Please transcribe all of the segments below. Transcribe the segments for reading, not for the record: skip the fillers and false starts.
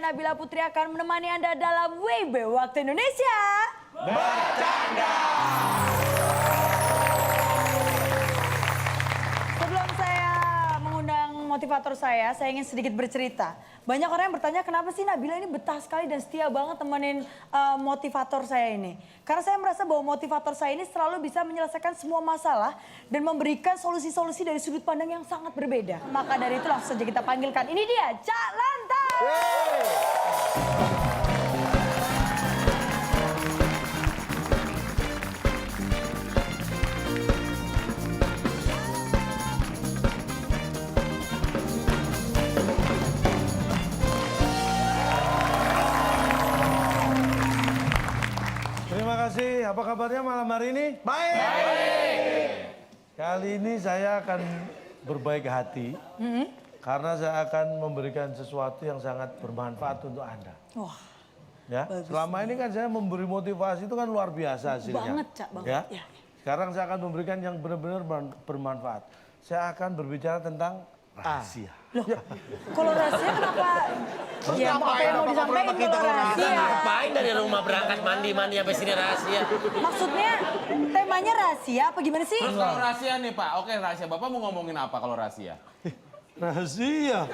Nabila Putri akan menemani Anda dalam WIB Waktu Indonesia Bercanda. Sebelum saya mengundang motivator saya ingin sedikit bercerita. Banyak orang yang bertanya kenapa sih Nabila ini betah sekali dan setia banget temenin motivator saya ini. Karena saya merasa bahwa motivator saya ini selalu bisa menyelesaikan semua masalah dan memberikan solusi-solusi dari sudut pandang yang sangat berbeda. Maka dari itu langsung saja kita panggilkan. Ini dia, Cak Lantas. Terima kasih. Apa kabarnya malam hari ini? Baik. Kali ini saya akan berbaik hati. Karena saya akan memberikan sesuatu yang sangat bermanfaat untuk Anda. Wah, Ya, selama ini kan saya memberi motivasi itu kan luar biasa hasilnya. banget Cak, banget. Ya. Ya. Sekarang saya akan memberikan yang benar-benar bermanfaat. Saya akan berbicara tentang rahasia. Loh, kalau rahasia kenapa? Ya, apa yang mau disampaikan kalau rahasia? Ngapain dari rumah berangkat mandi sampai sini rahasia? Maksudnya temanya rahasia apa gimana sih? Terus kalau rahasia nih Pak, oke rahasia. Bapak mau ngomongin apa kalau rahasia? Rahasia.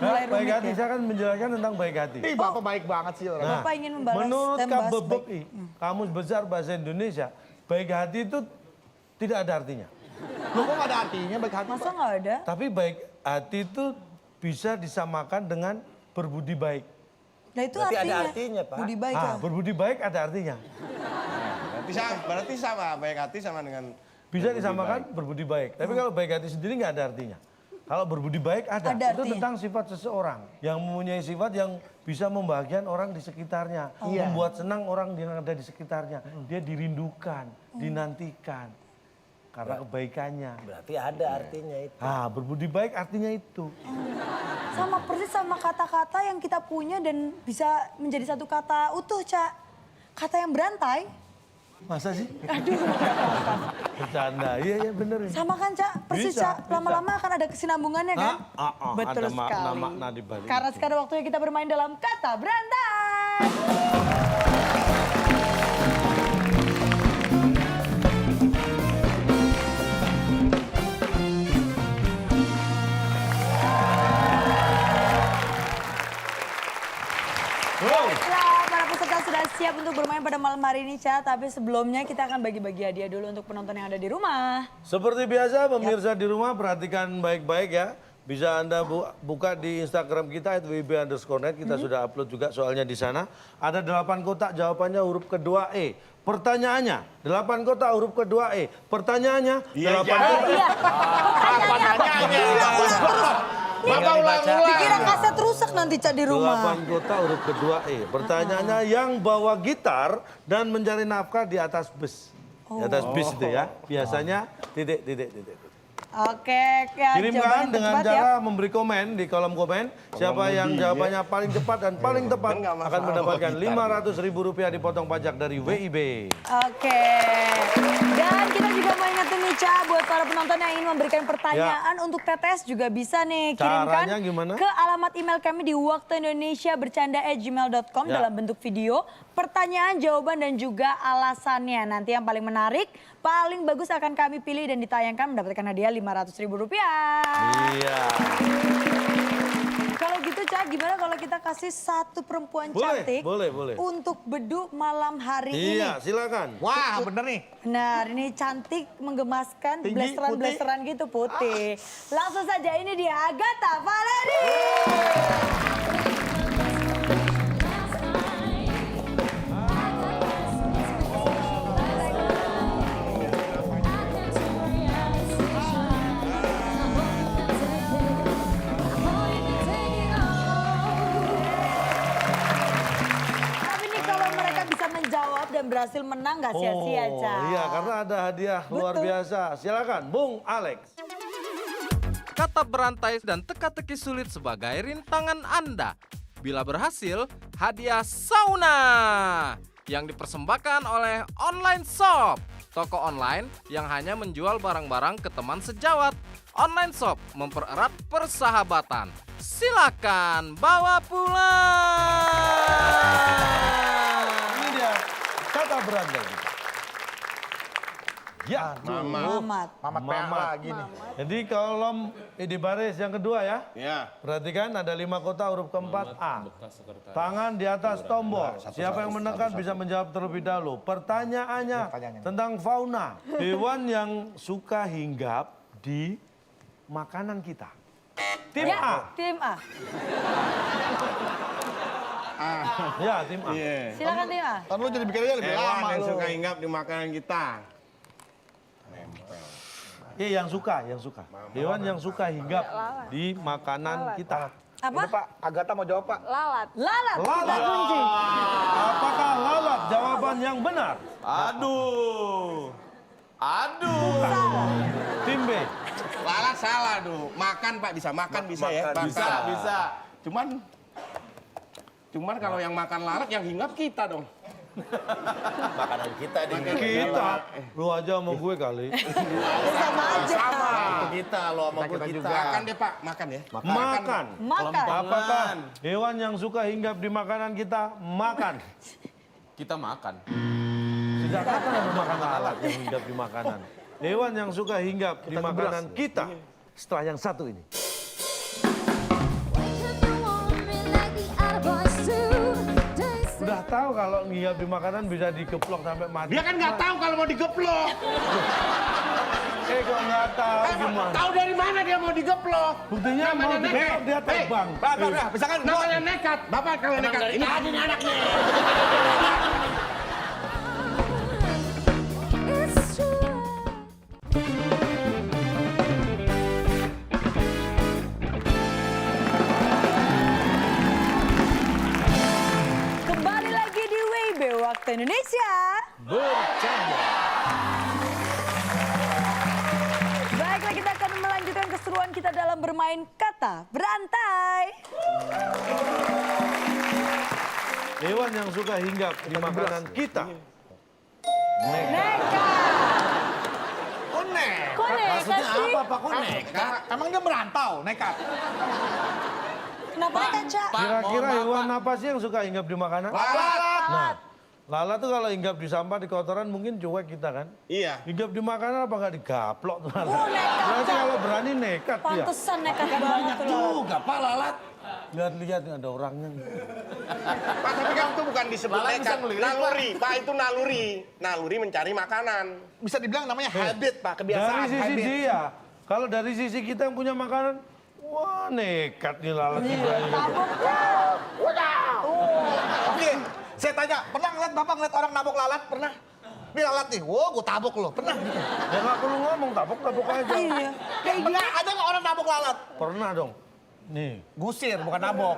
Mulai Baik rumit hati, ya? saya akan menjelaskan tentang baik hati. Ih, Bapak baik banget sih orang. Bapak ingin membalas menurut dan bahas KBBI, Kamus Besar Bahasa Indonesia, baik hati itu tidak ada artinya. Loh kok gak ada artinya baik hati? Masa nggak ada? Tapi baik hati itu bisa disamakan dengan berbudi baik. Nah itu Berarti ada artinya. artinya, Pak. Budi baik Ah, ya. berbudi baik ada artinya. Berarti sama, baik hati sama dengan Bisa disamakan berbudi baik. Tapi kalau baik hati sendiri nggak ada artinya. Kalau berbudi baik ada. Ada Itu artinya. tentang sifat seseorang yang mempunyai sifat yang bisa membahagiakan orang di sekitarnya, membuat senang orang yang ada di sekitarnya. Dia dirindukan, dinantikan karena kebaikannya. Berarti ada artinya itu. Ah, berbudi baik artinya itu. Sama persis sama kata-kata yang kita punya dan bisa menjadi satu kata utuh, Cak. Kata yang berantai. Masa sih? Aduh. Bercanda. Iya, iya bener. Sama kan, Cak? Persis, Bisa, Cak. Lama-lama akan ada kesinambungannya kan? Betul ada sekali. makna-makna di balik Karena itu. sekarang waktunya kita bermain dalam kata berantai. Baiklah, para peserta sudah siap untuk bermain pada malam hari ini, Cak. Tapi sebelumnya kita akan bagi-bagi hadiah dulu untuk penonton yang ada di rumah. Seperti biasa pemirsa di rumah perhatikan baik-baik ya. Bisa Anda buka di Instagram kita @wib_net. Kita sudah upload juga soalnya di sana. Ada 8 kotak jawabannya huruf kedua E. Pertanyaannya 8 kotak huruf kedua E. Pertanyaannya 8 kotak. Iya. Bapak ulang-ulang. Dikira kaset rusak nanti, Cak, di rumah. 8 kotak huruf kedua E. Pertanyaannya yang bawa gitar dan mencari nafkah di atas bus. Di atas bis itu ya. Biasanya titik. Oke, ya, Kirimkan jawaban yang dengan tepat cara ya. memberi komen di kolom komen. Siapa yang jawabannya paling cepat dan paling tepat akan mendapatkan Rp500.000 dipotong pajak dari WIB. Oke. Dan kita juga mau ingetin nih, Ca, buat para penonton yang ingin memberikan pertanyaan untuk TTS juga bisa nih. Kirimkan Caranya gimana? ke alamat email kami di waktuindonesiabercanda@gmail.com Ya. dalam bentuk video, pertanyaan, jawaban, dan juga alasannya. Nanti yang paling menarik, paling bagus akan kami pilih dan ditayangkan mendapatkan hadiah Rp500.000. Iya. Kalau gitu, Ca, gimana kalau kita kasih satu perempuan Boleh, cantik boleh. untuk bedu malam hari ini? Iya, silakan. Wah bener nih. Benar, ini cantik, menggemaskan, Tinggi, blasteran-blasteran gitu putih. Langsung saja, ini dia Agatha Valeri. Tapi nih kalau mereka bisa menjawab dan berhasil menang gak sia-sia, Ca. Iya, karena ada hadiah luar Betul. biasa. Silakan, Bung Alex. Kata berantai dan teka-teki sulit sebagai rintangan Anda. Bila berhasil, hadiah sauna yang dipersembahkan oleh Online Shop, toko online yang hanya menjual barang-barang ke teman sejawat. Online Shop mempererat persahabatan. silakan bawa pulang. Ini dia kata berandai. Ya, Mamat. Mamat PA lagi nih. Jadi kolom di baris yang kedua ya. Ya. Perhatikan ada 5 kota huruf keempat A. Tangan di atas tombol. Siapa yang menekan bisa menjawab terlebih dahulu. Pertanyaannya tentang fauna. Hewan yang suka hinggap di makanan kita. Tim Ya, A. tim A. Ya, tim A. Iya. Silakan tim A. Kan lu jadi bikinnya lebih Hewan lama yang lu. suka hinggap di makanan kita. Iya, yang suka. Hewan yang suka hinggap di makanan kita. Apa? Ini Pak, Agatha mau jawab Pak. Lalat. Lalat. Kunci. Apakah lalat jawaban yang benar? Aduh. Tim B. Lalat salah tuh. Makan Pak, bisa makan bisa ya. Makan. Bisa. Cuman kalau yang makan lalat yang hinggap kita dong. Makanan kita di Kita. Lu aja sama gue kali. Sama aja. Itu kita, lo sama gue kita. Makan deh Pak, makan ya. Makan. Makan. Apakah hewan yang suka hinggap di makanan kita makan? Kita makan. Sejak kapan ada makan lalat yang hinggap di makanan? Hewan yang suka hinggap di makanan kita. Setelah yang satu ini. Udah tahu kalau hinggap di makanan bisa digeplok sampai mati. Dia kan nggak tahu kalau mau digeplok. Kok nggak tahu gimana? Tahu dari mana dia mau digeplok? Buktinya mau Namanya digeplok nekat. dia terbang. Pak, misalkan Namanya nekat. Bapak kalau nekat. Ini Tadi nih anaknya. Kembali lagi di WIB Waktu Indonesia. Baiklah, kita akan melanjutkan keseruan kita dalam bermain kata berantai. Hewan yang suka hinggap di makanan kita. Nekat. kok nekat? Kok nekat sih? Pak? Kok nekat? Emang dia merantau, nekat. Kenapa nekat, Cak? Kira-kira hewan apa sih yang suka hinggap di makanan? lalat. Nah, lalat tuh kalau hinggap di sampah, di kotoran mungkin cuek kita kan. Iya. Hinggap di makanan apa nggak digaplok tuh lalat? Oh, nekat, Berarti Cak. kalau berani nekat dia. Pantesan nekat banget tuh lalat. Juga Pak lalat. Lihat-lihat ada orangnya. Pak, tapi kan itu bukan disebut Lalat bisa nekat. ngelirik, Naluri, Pak itu naluri. Naluri mencari makanan. Bisa dibilang namanya habit Pak, Dari kebiasaan sisi habit. dia, kalau dari sisi kita yang punya makanan, wah nekat nih lalat. Oke, saya tanya, pernah ngeliat Bapak ngeliat orang nabok lalat? Pernah? Ini lalat nih, wow gue tabok loh, pernah? Ya nggak perlu ngomong, tabok-tabok aja. Iya. Pernah ada nggak orang nabok lalat? Pernah dong. Nih, Gusir, bukan nabok.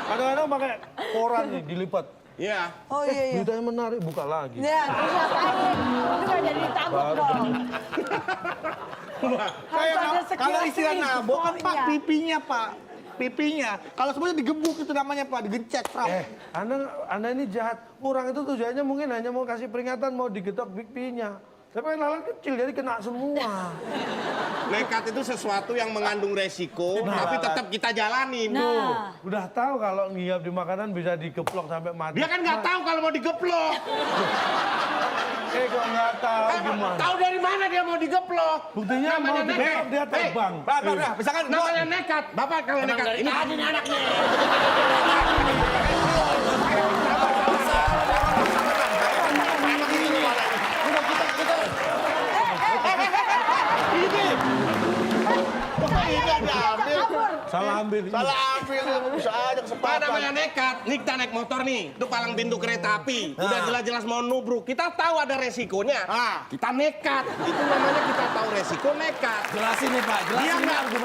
kadang-kadang pakai koran nih dilipat. Iya. Oh iya, iya. Beritanya menarik, buka lagi. Ya, terus ngapain? Itu nggak jadi ditabok dong. Kayak ada sekilas kalau istilah nabok kan Pak, infonya. pipinya Pak. Pipinya. Kalau semuanya digebuk itu namanya Pak, digecek, Prap. Anda ini jahat. Orang itu tujuannya mungkin hanya mau kasih peringatan, mau digetok pipinya. Tapi kan lalat kecil, jadi kena semua. Nekat itu sesuatu yang mengandung resiko, tapi tetap kita jalanin. Nah, Udah tahu kalau nginggap di makanan bisa digeplok sampai mati. Dia kan nggak tahu kalau mau digeplok. Kok nggak tahu gimana? Tahu dari mana dia mau digeplok? Buktinya mau Namanya digeplok nekat. dia terbang. Pak, misalkan Namanya nekat. Bapak kalau Emang nekat. dari Ini tadi nih anaknya. Salah ambil. Salah ambil, bisa aja Pak kesempatan. namanya nekat. Nih kita naik motor nih, itu palang pintu kereta api. Udah jelas-jelas mau nubruk. Kita tahu ada resikonya. Kita nekat. Itu namanya kita tahu resiko nekat. Jelasin nih Pak,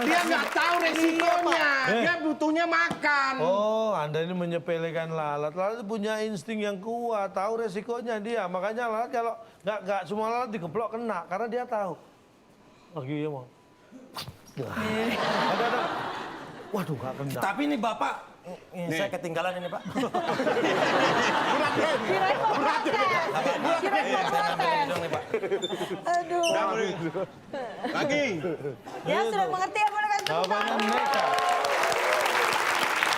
Dia nggak tahu resikonya. Dia butuhnya makan. Oh, Anda ini menyepelekan lalat. Lalat punya insting yang kuat, tahu resikonya dia. Makanya lalat kalau nggak semua lalat digeplok kena, karena dia tahu. Lagi ya mau. Ada. Waduh, nggak kena. Tapi nih Bapak Saya ketinggalan ini, Pak. Kirain mau protes. Kirain mau protes. Aduh. Lagi. Ya sudah mengerti ya, boleh kasih tepuk Jawabannya tangan. nekat.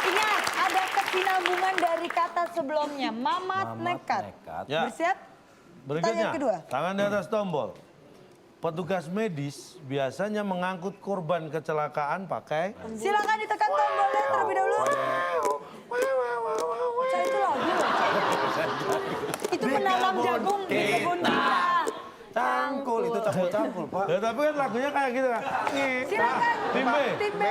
Ingat, ada kesinambungan dari kata sebelumnya. Mamat nekat. Ya. Bersiap? Berikutnya, Pertanyaan kedua. tangan di atas tombol. Petugas medis biasanya mengangkut korban kecelakaan pakai... Silakan ditekan tombolnya terlebih dahulu. Saya itu lagu loh. Itu menanam jagung di kebun kita. Cangkul, itu cangkul, Pak. Ya, tapi kan lagunya kayak gitu kan. Silakan. Tim B. Tim B.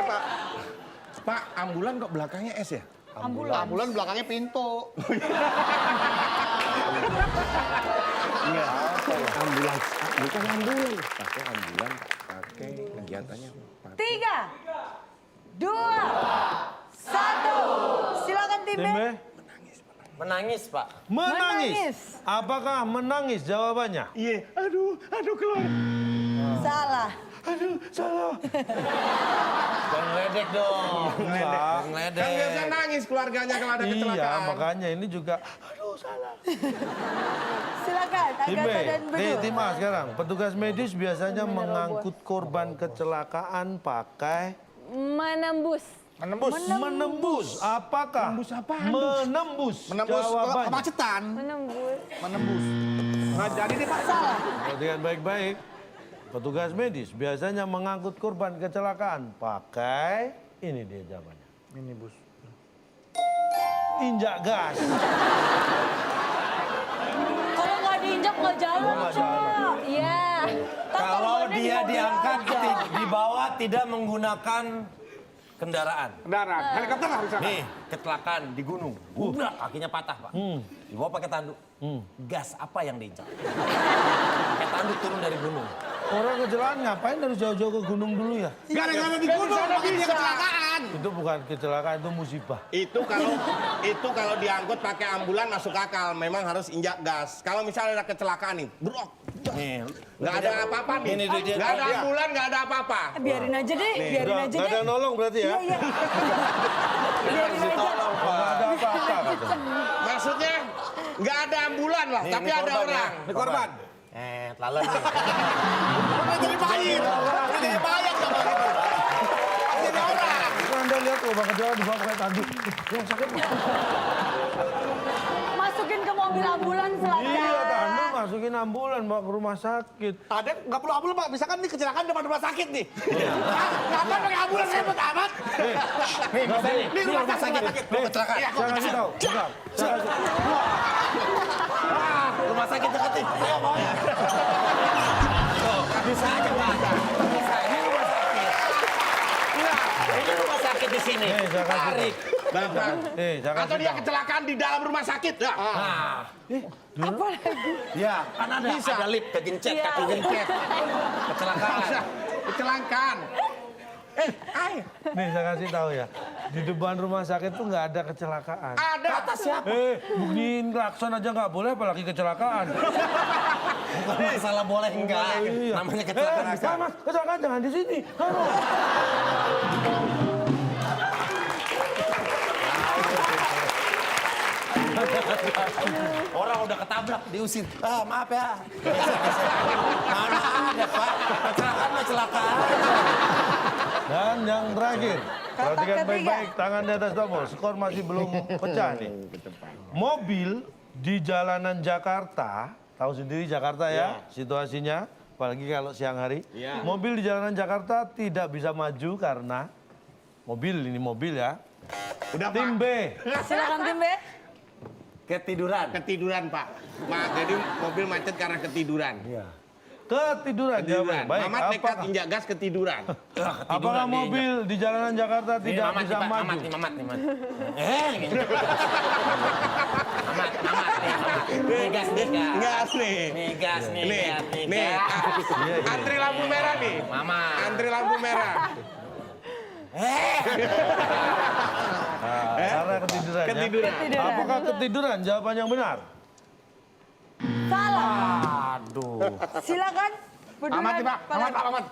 Pak, ambulan kok belakangnya S ya? Ambulans. Ambulan belakangnya pintu. Ambulan. Bukan ambulan. Pakai ambulan, pakai kegiatannya. 3, 2, 1. Silakan tim B. Tim B. Menangis, Pak. Menangis. Menangis. Apakah menangis jawabannya? Iya, aduh keluar. Salah. Jangan ngeledek dong. Enggak. Ngeledek. Kan biasa nangis keluarganya kalau ada Iya, kecelakaan. makanya ini juga... Aduh, salah. Silakan. Tim B. Agatha dan Bedu. Tim A sekarang. Petugas medis biasanya mengangkut korban kecelakaan pakai... Menembus. Menembus. Apakah? Menembus apaan? Menembus. Menembus Jawabannya. kemacetan. Menembus. Nggak jadi nih, Pak. Salah. Perhatikan baik-baik. Petugas medis biasanya mengangkut korban kecelakaan pakai... Ini dia jawabannya. Minibus. Injak gas. Kalau nggak diinjak nggak jalan, nggak jalan. Cok. Iya. Ntar Kalau korbannya dia mobil diangkat, aja. dibawa tidak menggunakan kendaraan. Kendaraan, helikopter nggak bisa. Nih, kecelakaan di gunung. Bubrak, kakinya patah, Pak. Dibawa pakai tanduk. Gas apa yang diinjak? Pakai tanduk turun dari gunung. Orang kecelakaan ngapain harus jauh-jauh ke gunung dulu ya? Gara-gara di gunung, makanya dia kecelakaan. Itu bukan kecelakaan, itu musibah. Itu kalau diangkut pakai ambulan masuk akal, memang harus injak gas. Kalau misalnya ada kecelakaan nih, brok, Nih, nggak ada apa-apa nih. Ini dia. Nggak ada ambulan, nggak ada apa-apa. Biarin aja deh, biarin aja Nggak ada deh. nolong berarti ya? Iya, iya. Biarin aja. Nggak ada apa-apa katanya. Maksudnya nggak ada ambulan lah, Nih, tapi ini ada korban ya. orang. Ini korban. Lalan nih. Jadi bayar. Jadi bayar sama gitu. Jadi orang. Itu Anda lihat kalau bakal jalan dibawa pakai tanduk. Yang sakit. Masukin ke mobil ambulans lah. Iya, tanduk masukin ambulan bawa ke rumah sakit. Ada nggak perlu ambulan, Pak. Misalkan ini kecelakaan depan rumah sakit nih. Ngapain pakai ambulan ribet amat? Nih, misalnya ini rumah sakit. Kecelakaan. Saya kasih tahu. Bentar. Saya kasih tahu. Rumah sakit dekat nih. Ayo mau ya? Bisa aja, Pak. Bisa. Ini rumah sakit. Enggak. Ini rumah sakit di sini. Nih, saya kasih Tarik. Bapak. Saya Atau kasih dia tahu. kecelakaan di dalam rumah sakit. Ya. Apa lagi? Ya, kan ada lip kegencet, Iya. kaki gencet. Kecelakaan. Kecelakaan. Ayo. Nih saya kasih tahu ya. Di depan rumah sakit tuh nggak ada kecelakaan. Ada. Kata siapa? Buktiin klakson aja nggak boleh apalagi kecelakaan. Bukan masalah boleh enggak. Iya. Namanya kecelakaan bisa. Mas, kecelakaan jangan di sini. Harus. Orang udah ketabrak, diusir. Ah, maaf ya. Mana ada, Pak? Kecelakaan mah kecelakaan. Dan yang terakhir, perhatikan ketiga. baik-baik tangan di atas tombol. Skor masih belum pecah nih. Mobil di jalanan Jakarta, tahu sendiri Jakarta ya situasinya, apalagi kalau siang hari. Mobil di jalanan Jakarta tidak bisa maju karena mobil ya. Udah, Tim Pak. B. Silakan tim B. Ketiduran. Ketiduran, Pak. Jadi mobil macet karena ketiduran. Ketiduran jawabannya. Baik, Mamat nekat apakah, injak gas ketiduran. apakah mobil di jalanan Jakarta Nih, tidak Mamat bisa nih, Pak. maju? Mamat nih, Mamat. Gitu. Mamat nih, Mamat. Nih, gas, gas. Gas nih. Nih, gas, nih, Nih, gas, nih, nih. gas. Antri lampu merah nih. Mamat. Antri lampu merah. Karena ketiduran. ya. Ketiduran. Apakah ketiduran? Jawaban yang benar. Salah. Aduh. Silakan. Mamat nih, Pak. Mamat, Pak, Mamat.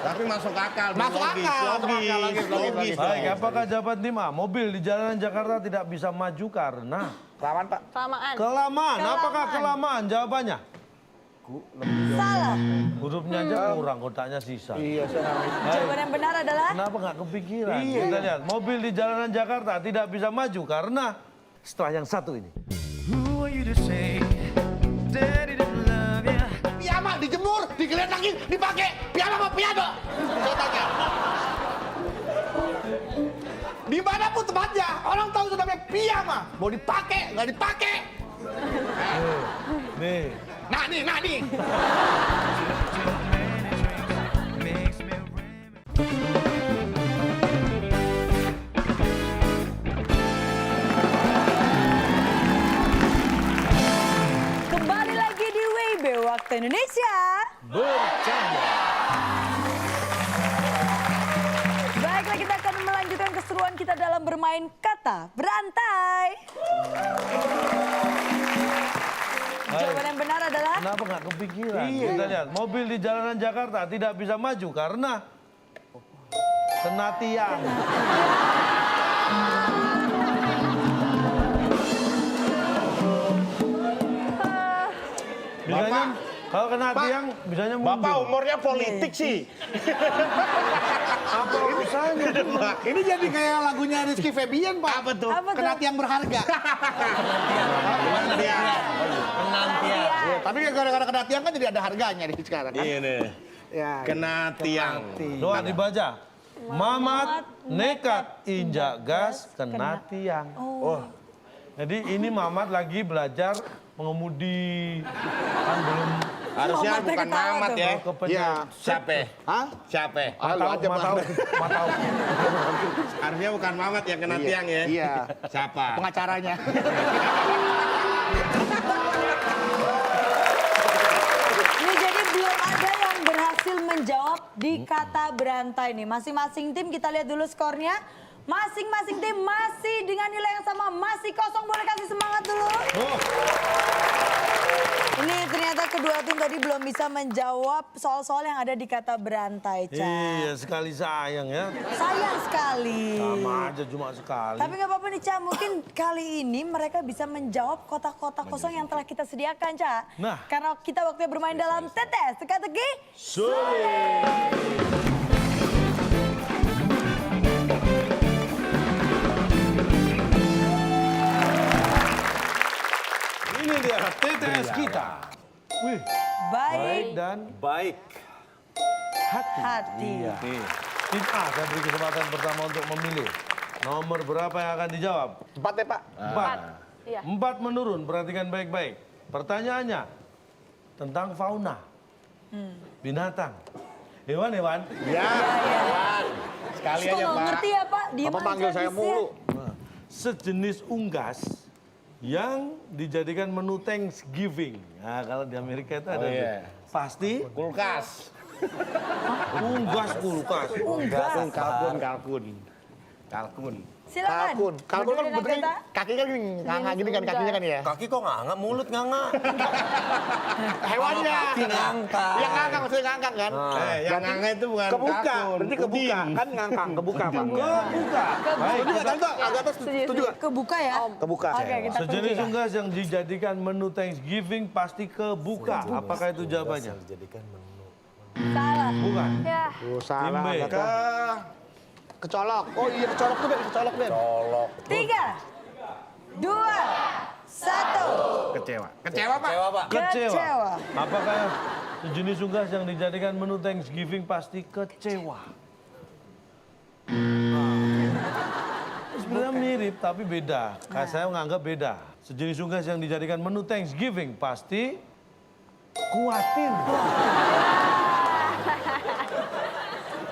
Tapi masuk akal. Masuk logis, akal, masuk logis, akal, logis. Baik, apakah jawaban tim A? Mobil di jalanan Jakarta tidak bisa maju karena Kelamaan, Pak. Kelamaan. kelamaan. Apakah kelamaan? Jawabannya? Salah. Hurufnya aja kurang, kotaknya sisa. Iya, saya Jawaban yang benar adalah Kenapa nggak kepikiran? Kita lihat, mobil di jalanan Jakarta tidak bisa maju karena setelah yang satu ini. piyama dijemur, digeledakin, dipakai. Piyama apa piano? Saya tanya. Dimanapun tempatnya, orang tahu itu namanya piyama. Mau dipakai, nggak dipakai. Nih, Nah nih. kembali lagi di WIB Waktu Indonesia. bercanda. Baiklah, kita akan melanjutkan keseruan kita dalam bermain kata berantai. Jawaban yang benar adalah Kenapa nggak kepikiran? Kita lihat, mobil di jalanan Jakarta tidak bisa maju karena kena tiang. Bisanya, kalau kena tiang, bisanya mundur. Bapak umurnya politik sih. Apa urusannya? Ini jadi kayak lagunya Rizky Febian, Pak. Apa tuh? apa Kena tuh? tiang berharga. Penantian. Penantian. Ya, tapi gara-gara kena tiang kan jadi ada harganya di sekarang kan. Iya nih. Ya. Kena tiang. Doa dibaca. Mamat nekat injak gas kena tiang. Oh. Jadi ini Mamat lagi belajar mengemudi. Kan belum Harusnya Mamatnya bukan ketawa Mamat tuh. ya. kepencet. Iya. Siapa? Hah? Siapa? Halo aja, Bang. Matau. Harusnya bukan Mamat yang kena tiang ya. Iya. Siapa? Pengacaranya. Ini jadi belum ada yang berhasil menjawab di kata berantai nih. Masing-masing tim kita lihat dulu skornya. Masing-masing tim masih dengan nilai yang sama, masih kosong. Boleh kasih semangat dulu. Ini ternyata kedua tim tadi belum bisa menjawab soal-soal yang ada di kata berantai, Ca. Iya, sekali sayang ya. Sayang sekali. Sama aja cuma sekali. Tapi nggak apa-apa nih, Ca. Mungkin kali ini mereka bisa menjawab kotak-kotak kosong yang telah kita sediakan, Ca. Nah. Karena kita waktunya bermain dalam tetes teka-teki. Ini dia TTS kita. Wih, baik Baik dan Baik. hati. hati. Nih, tim A saya beri kesempatan pertama untuk memilih. Nomor berapa yang akan dijawab? Cepat ya, Pak. 4. 4 menurun, perhatikan baik-baik. Pertanyaannya tentang fauna. Binatang. Hewan-hewan. Ya. Sekali Kok aja nggak Pak. ngerti ya, Pak? Diem Bapak aja panggil saya bisa. mulu. Sejenis unggas yang dijadikan menu Thanksgiving. Nah, kalau di Amerika itu ada tuh. iya. Pasti Kulkas. unggas kulkas. Kalkun. Silakan. Kalkun kan Benerin bentuknya Agatha. kaki kan nganga gini kan kakinya kan ya. Kaki kok nganga, mulut nganga. Hewannya. Kaki ngangkang. Yang ngangkang maksudnya ngangkang kan. Yang nganga itu bukan Kebuka, kalkun. berarti kebuka Udin. kan ngangkang, kebuka Pak. Kebuka. Baik, Setuju kan Pak? Agak setuju kan? Kebuka ya? Kebuka. Oke, kita tunggu sejenis ya. unggas yang dijadikan menu Thanksgiving pasti kebuka. Apakah itu jawabannya? Dijadikan menu. Salah. Bukan. Ya. Oh, salah. Tim B. Agata. Kecolok. Oh iya kecolok tuh Ben, kecolok Ben. Colok. 3, 2, 1. Kecewa. Kecewa Pak. Kecewa, Pak. Kecewa. Apakah sejenis unggas yang dijadikan menu Thanksgiving pasti kecewa? Sebenarnya mirip tapi beda. Saya menganggap beda. Sejenis unggas yang dijadikan menu Thanksgiving pasti khawatir.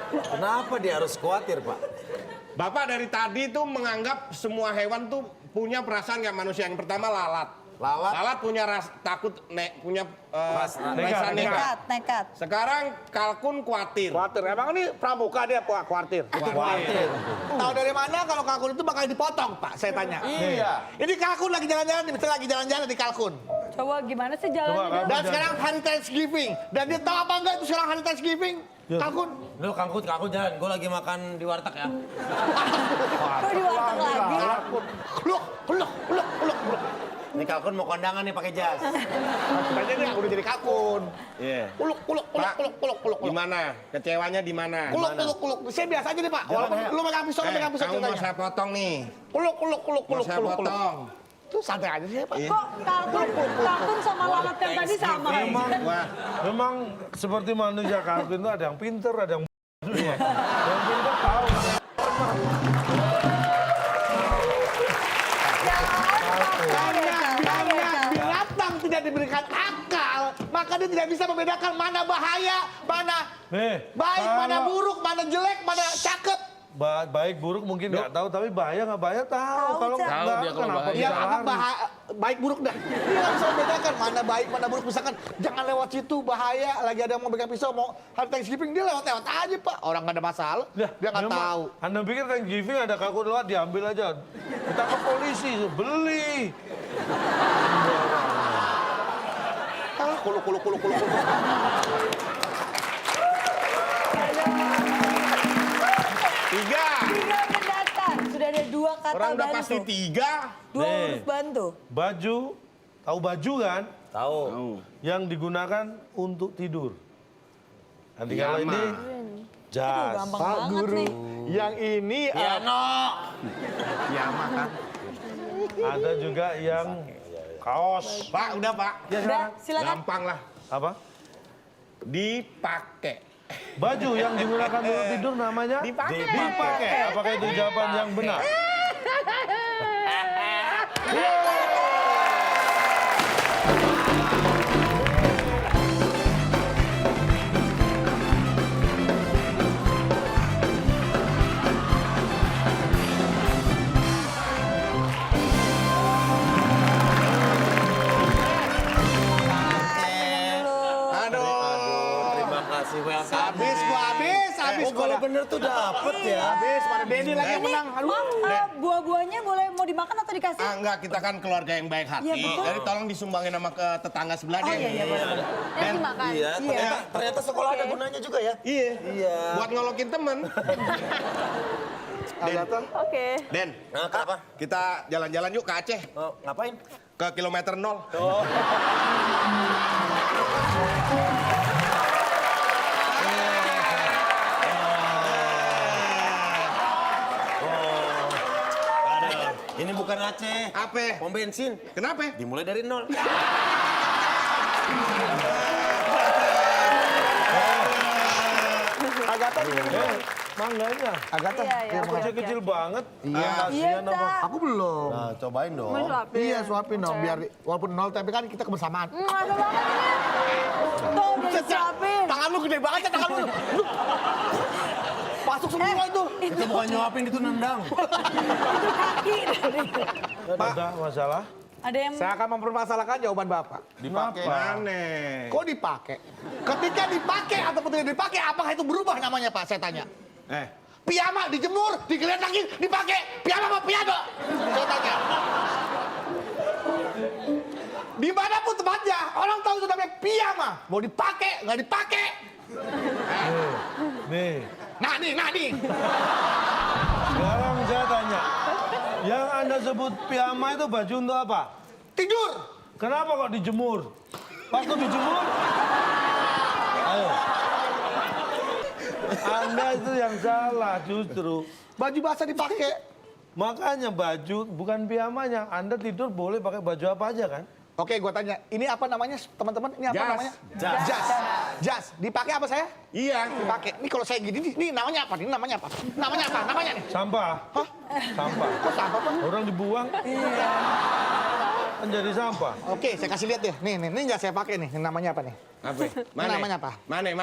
Kenapa dia harus khawatir, Pak? Bapak dari tadi tuh menganggap semua hewan tuh punya perasaan kayak manusia. Yang pertama lalat. Lalat? punya takut punya Nekat. perasaan nekat. Nekat, nekat. Sekarang kalkun khawatir. Khawatir. Emang ini pramuka dia khawatir. Khawatir. Tahu dari mana kalau kalkun itu bakal dipotong Pak? Saya tanya. Iya. Ini kalkun lagi jalan-jalan, misalnya lagi jalan-jalan di kalkun. Coba gimana sih Coba, jalannya? kamu Dan sekarang hari Thanksgiving. Dan dia tahu apa enggak itu sekarang hari Thanksgiving? Ya. Kalkun. Lu kangkut jalan, gue lagi makan di warteg ya. Kok di warteg lagi? Peluk. Ini kalkun mau kondangan nih pakai jas. Tanya nih, udah jadi kalkun. Iya. Peluk. Gimana? Kecewanya di mana? Peluk. Saya biasa aja nih, Pak. Walaupun lu megang pisau, megang pisau Kamu mau ceritanya. saya potong nih. Peluk. Mau saya potong. Itu santai aja sih, Pak. Iya. Kok kalkun sama lalat yang tadi sama? Wah, Memang seperti manusia kalkun itu ada yang pinter, ada yang ya. Yang pinter tahu. Karena binatang tidak diberikan akal, maka dia tidak bisa membedakan mana bahaya, mana baik, mana buruk, mana jelek, mana cakep. Baik buruk mungkin nggak tahu, tapi bahaya nggak bahaya tahu. Kalau Cak. Tahu nggak, dia kalau kenapa bahaya. Ya bisa apa lari? baik buruk dah. Dia nggak bisa membedakan mana baik, mana buruk. Misalkan jangan lewat situ bahaya. Lagi ada yang mau pegang pisau, mau hari Thanksgiving dia lewat aja, Pak. Orang nggak ada masalah. Ya, Dia nggak memang. tahu. Anda pikir Thanksgiving ada kalkun lewat diambil aja. Kita ke polisi, beli. Kuluk. tiga. Tiga pendatang. Sudah ada 2 kata Orang udah bantu. pasti 3. 2 huruf bantu. Baju, tahu baju kan? Tahu. Yang digunakan untuk tidur. Nanti kalau ini Aduh, jas. gampang Pak banget Guru, nih. yang ini Piano. Piyama kan? Ada juga yang kaos. Pak, udah Pak. Ya, Udah, silakan. Gampang lah. apa? Dipakai. Baju yang digunakan untuk tidur namanya Dipakai. dipakai. Apakah itu jawaban yang benar? Aduh. Terima kasih, welcome. habis Oh, kalau bener tuh dapet ya. Habis, mana Denny lagi yang Ini, menang. Aduh. Mam, buah-buahnya boleh mau dimakan atau dikasih? Enggak, kita kan keluarga yang baik hati. Iya, betul. Jadi tolong disumbangin sama ke tetangga sebelah Oh deh. iya, boleh. Dan dimakan. Iya, ternyata sekolah ada gunanya juga ya. iya. Iya. Buat ngolokin temen. Oke. Den, Nah, kenapa? kita jalan-jalan yuk ke Aceh. Oh, ngapain? Ke kilometer 0. Ini bukan Aceh. Apa? Pom bensin. Kenapa? Dimulai dari nol. Agata Mangganya. Agata. Iya, iya, oke, Kecil-kecil banget. Iya. Kasihan Iya, apa? Cak. Aku belum. Nah, cobain dong. Iya, suapin dong. Biar walaupun nol, tapi kan kita kebersamaan. Ada banget ini. Tuh, udah disiapin. Tangan lu gede banget ya, tangan lu. Masuk semua itu. Itu bukan nyuapin, itu nendang. Kaki. Ada masalah? Ada yang Saya akan mempermasalahkan jawaban Bapak. Dipakai. Mana? Kok dipakai? Ketika dipakai ataupun tidak dipakai, apakah itu berubah namanya, Pak? Saya tanya. Piyama dijemur, digeledakin, dipakai. Piyama apa piano? Saya tanya. Dimanapun tempatnya, orang tahu itu namanya piyama. Mau dipakai, nggak dipakai. Nih, Nah nih. sekarang saya tanya. Yang Anda sebut piyama itu baju untuk apa? Tidur. Kenapa kok dijemur? Waktu dijemur? Ayo. Anda itu yang salah justru. Baju basah dipakai. Makanya baju bukan piyamanya. Anda tidur boleh pakai baju apa aja kan? Oke, gua tanya. Ini apa namanya, teman-teman? Ini apa Jas. namanya? Jas. Jas. Dipakai apa saya? Iya. Dipakai. Ini kalau saya gini, ini namanya apa? Ini namanya apa? Namanya apa? Namanya nih. Sampah. Hah? Sampah. Kok sampah, Pak? Orang dibuang. Iya. Kan jadi sampah. Oke, saya kasih lihat ya. Nih, ini nggak saya pakai nih. Ini namanya apa nih? Apa? Mana? namanya apa? Mana? Ini?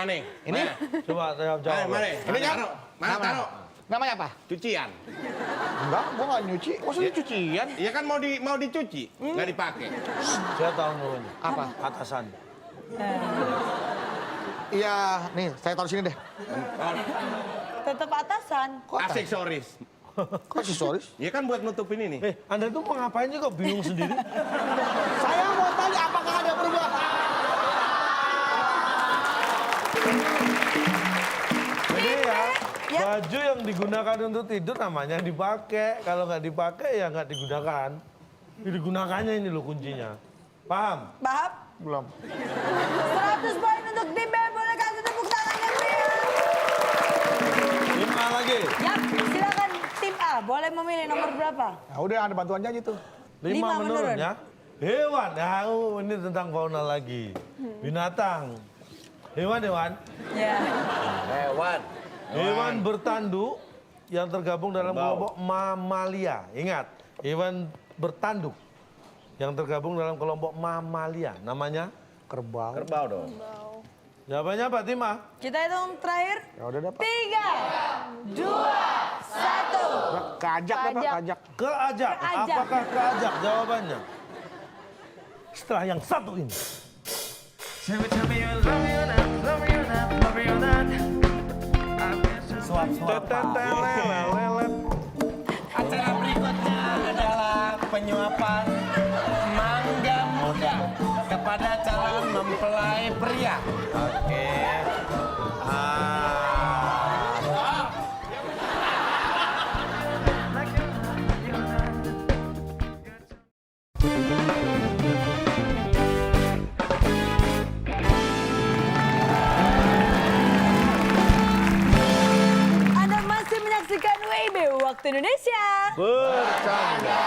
Mana? Coba saya jawab. Mana? Ini kan? Taruh. Mana Namanya. taruh? Namanya apa? Cucian. Enggak, gua nggak nyuci. Maksudnya cucian? Iya kan mau dicuci, nggak dipakai. Saya tahu namanya. Apa? Atasan. Iya, nih, saya taruh sini deh. tetap atasan. Kok atas? Aksesoris. Kok aksesoris? Iya kan buat nutupin ini. Anda tuh mau ngapain sih kok bingung sendiri? Saya mau tanya apakah ada perubahan? Jadi Ya. Baju yang digunakan untuk tidur namanya dipakai. Kalau nggak dipakai ya nggak digunakan. Digunakannya ini loh kuncinya. Paham? Paham? Belum. 100 poin untuk tim B. Boleh kasih tepuk tangan yang meriah. 5 lagi. Yap, silakan tim A. Boleh memilih nomor berapa? Nah, udah ada bantuan nyanyi tuh. 5 Lima menurun menurun. ya. Hewan. Nah, ini tentang fauna lagi. Binatang. Hewan. Ya. Hewan. Hewan bertanduk yang tergabung dalam kelompok mamalia. Ingat, hewan bertanduk yang tergabung dalam kelompok mamalia. Namanya? Kerbau. Kerbau dong. Jawabannya apa, Tim A? Kita hitung terakhir. Ya udah dapat. 3, 2, 1. Kajak dapat kajak. Keajak. Keajak. Apakah keajak? Jawabannya. Setelah yang satu ini. Suap-suapan. Acara berikutnya adalah penyuapan mangga muda kepada calon mempelai pria. Oke. Anda masih menyaksikan WIB Waktu Indonesia. Bercanda.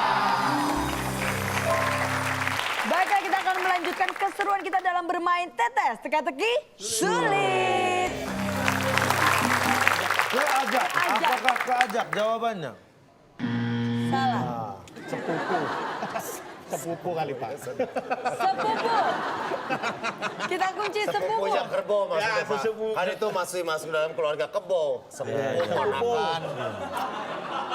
Baiklah, kita akan melanjutkan keseruan kita dalam bermain tetes teka-teki sulit. Keajak. Keajak. Apakah keajak? Jawabannya. Salah. Sepupu kali Pak. Sepupu. Kita kunci sepupu. Punya kerbau maksudnya, Ya, Pak. sesepupu. Kan itu masih masuk dalam keluarga kebo. Sepupu, ponakan.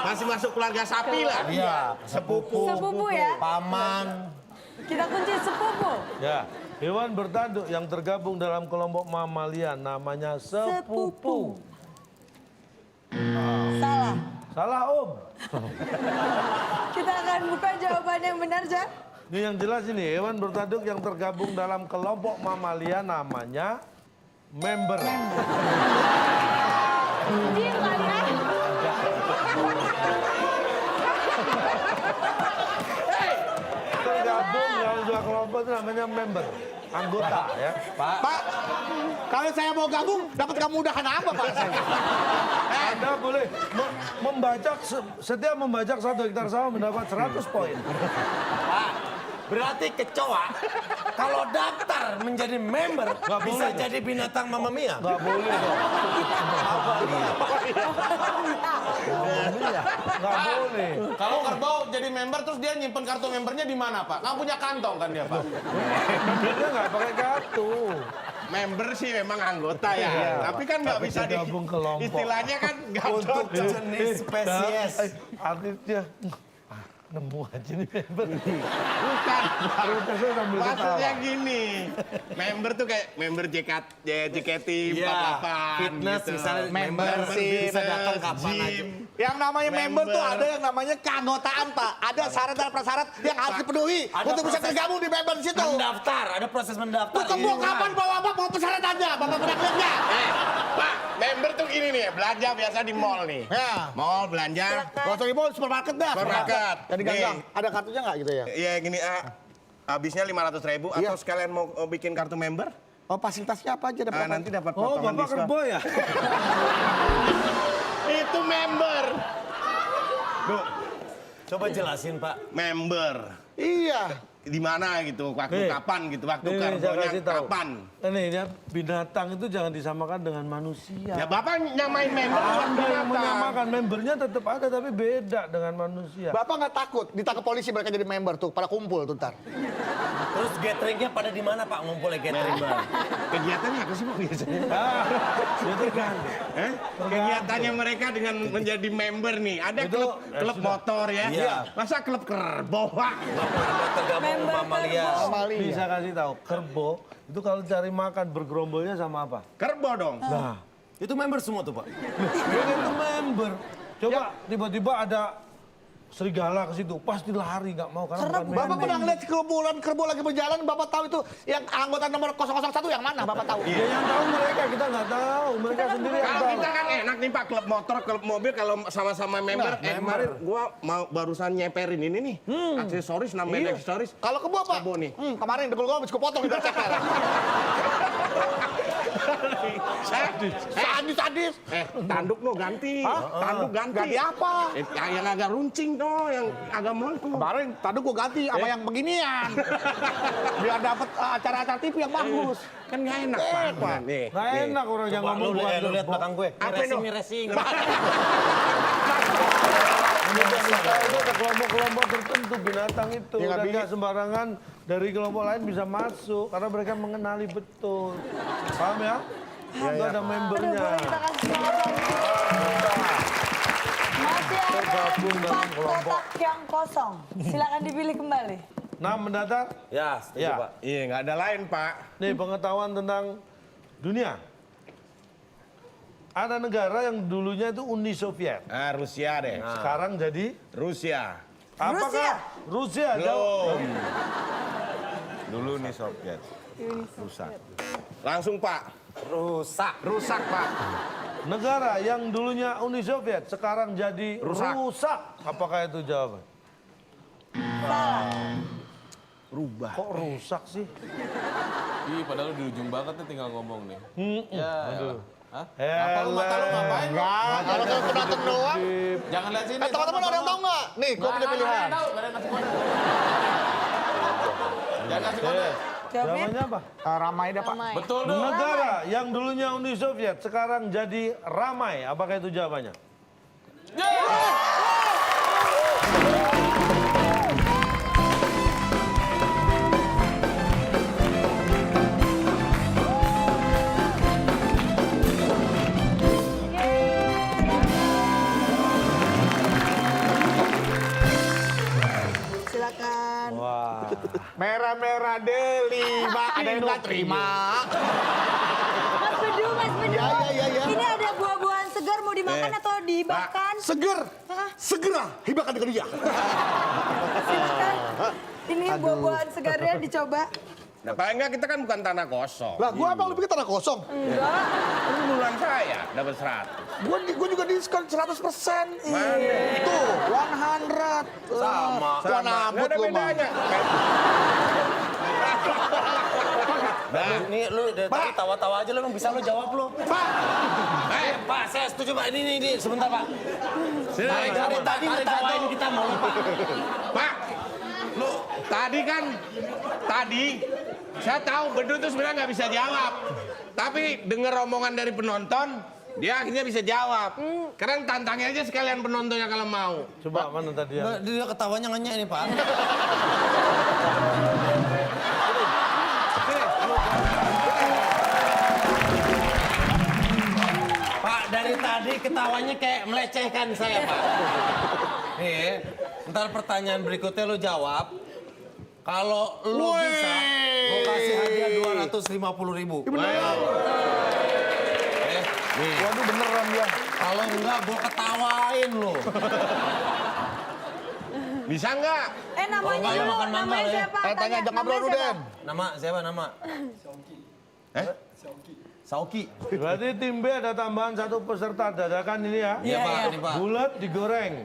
Masih masuk keluarga sapi lah. Iya, sepupu. Sepupu ya. Paman. Kita kunci sepupu. Ya, hewan bertanduk yang tergabung dalam kelompok mamalia namanya sepupu. Salah. Salah, Om. Kita akan buka jawaban yang benar, Ja. Ini yang jelas ini, hewan bertanduk yang tergabung dalam kelompok mamalia namanya member. Diam kali ya. Tergabung dalam dua kelompok itu namanya member. Anggota ya. Pak, kalau saya mau gabung, dapat kemudahan apa Pak? Anda boleh setiap membajak 1 hektar sawah mendapat 100 poin. Berarti kecoa kalau daftar menjadi member bisa boleh. jadi binatang Mamma Mia. Nggak boleh dong. Nggak boleh. Kalau kerbau jadi member terus dia nyimpen kartu membernya di mana, Pak? Nggak punya kantong kan dia, Pak? Dia nggak pakai kartu. Member sih memang anggota ya. Tapi kan nggak Tapi bisa di tergabung kelompok. istilahnya kan nggak Untuk cocok. jenis spesies. Artisnya nemu aja nih member. Bukan. Baru saya sambil Maksudnya ketawa. gini, member tuh kayak member JKT Iya, 48 fitness gitu. misalnya Membership, bisa datang kapan gym. aja. Yang namanya member tuh Member. ada yang namanya keanggotaan Pak. Ada syarat dan prasyarat yang harus dipenuhi Ada untuk bisa proses tergabung di member situ. Mendaftar, ada proses mendaftar. Tuh kebo kapan bawa apa mau persyaratannya, Bapak penakutnya. Pak, member tuh gini nih, belanja biasa di mall nih. Ya. Mall belanja, Gak usah di mall, supermarket dah. Supermarket. Jadi ganggang. Nih. Ada kartunya nggak gitu ya? ya gini, habisnya 500.000 atau Iya. sekalian mau bikin kartu member, Oh fasilitasnya apa aja dapat? nanti dapat Oh, potongan Bapak diskon. kerbau ya? Itu member. Coba jelasin, Pak. Member. Iya. Di mana gitu, waktu Nih. kapan gitu, waktu Nih, saya karbonya kasih tahu. kapan. Ini ya, binatang itu jangan disamakan dengan manusia. Ya Bapak nyamain member bukan Anda yang binatang. menyamakan membernya tetap ada tapi beda dengan manusia. Bapak nggak takut ditangkap polisi mereka jadi member tuh, pada kumpul tuh ntar. Terus gatheringnya pada di mana, Pak? Ngumpulnya gathering, Pak. Kegiatannya apa sih Pak biasanya? Itu kan. Kegiatannya mereka dengan menjadi member nih. Ada Itu, klub sudah. motor ya. Iya. Masa klub kerbau, Pak? Ada tergabung Member mamalia. Amalia. Bisa kasih tahu, kerbau itu kalau cari makan bergerombolnya sama apa? Kerbau dong. Nah, Itu member semua tuh, Pak. dia itu member. Coba tiba-tiba ada serigala ke situ, pasti lari nggak mau karena bukan Bapak member. pernah ngeliat kerumunan lagi berjalan, Bapak tahu itu yang anggota nomor 001 yang mana, Bapak tahu? Ya yang tahu mereka, kita nggak tahu. Mereka sendiri yang Kalau tahu. kita kan enak nih Pak, klub motor, klub mobil kalau sama-sama member. Kemarin gua mau barusan nyeperin ini nih. Aksesoris, nambahin aksesoris. Kalau ke Bapak, Sabo nih. kemarin dengkul gua habis kupotong di ceker. Sadis. Tanduk no ganti. Tanduk ganti. Ganti apa? Yang agak runcing tuh, yang agak melengkung. Kemarin tadi gua ganti sama yang beginian. Biar dapat acara-acara TV yang bagus. Kan nggak enak Pak. Nih. Nggak enak orang yang ngomong Lu buat lihat belakang gue. Apa itu? Racing. Itu ada kelompok-kelompok tertentu binatang itu Ya, nggak dan bisa. nggak sembarangan dari kelompok lain bisa masuk karena mereka mengenali betul. Paham ya? Itu ada Aduh, membernya. boleh kita kasih semangat lagi. Masih ada Tergabung dalam 4 kelompok. kotak yang kosong. Silakan dipilih kembali. Nah, mendatar. Ya, setuju Ya. Pak. Iya, nggak ada lain Pak. Nih pengetahuan tentang dunia. Ada negara yang dulunya itu Uni Soviet. Rusia deh. Sekarang jadi Rusia. apakah Rusia? Jawab. Dulu nih Soviet. Rusak. Langsung Pak. Rusak Pak. Negara yang dulunya Uni Soviet sekarang jadi Rusak. rusak. Apakah itu jawaban? Rubah. Kok rusak sih? Ih, padahal di ujung banget nih tinggal ngomong nih. Aduh. Hah? Apa lu mata lu ngapain? Enggak, kalau ke penonton doang. Jangan lihat sini. Teman-teman ada yang tahu nggak? Nih, gua punya pilihan. Jangan kasih kode. Jawabannya apa? Ramai dah, Pak. Betul dong. Negara yang dulunya Uni Soviet sekarang jadi ramai. Apakah itu jawabannya? Silakan. Wah. Merah-merah Deli, Pak. Ada yang nggak terima. Mas Bedu. Ya. Ini ada buah-buahan segar mau dimakan atau dibakar? Seger. Hah? Segera hibahkan ke dia. Silakan. Ini buah-buahan segarnya dicoba. Nah, paling enggak kita kan bukan tanah kosong. Lah, gua apa lu pikir tanah kosong? Enggak. Ini duluan saya dapat 100. Gua juga diskon 100%. Mana? Tuh, 100. Sama. Gua Nggak nabut ada lu, Bang. bedanya. Nah, ini lu dari tadi tawa-tawa aja lu emang bisa lu jawab lu. Pak, Pak, saya setuju Pak. Ini sebentar Pak. Dari tadi ngetawain kita mau Pak. Pak, lu tadi saya tahu Bedu tuh sebenarnya nggak bisa jawab. Tapi dengar omongan dari penonton, dia akhirnya bisa jawab. Karena tantangin aja sekalian penontonnya kalau mau. Coba mana tadi yang... Dia ketawanya ngenyek ini Pak. Pak, dari tadi ketawanya kayak melecehkan saya Pak. Nih, ntar pertanyaan berikutnya lu jawab. Kalau lu bisa, gua kasih hadiah 250.000. waduh beneran dia. Kalau enggak, gua ketawain lu. Bisa nggak? Namanya Kalau dulu, makan mangga namanya ya. siapa? Tanya aja ngobrol namanya lu, siapa? Den. Nama siapa nama? Sauki. Berarti tim B ada tambahan 1 peserta dadakan ini ya. Iya Pak, ini Pak. Bulat digoreng.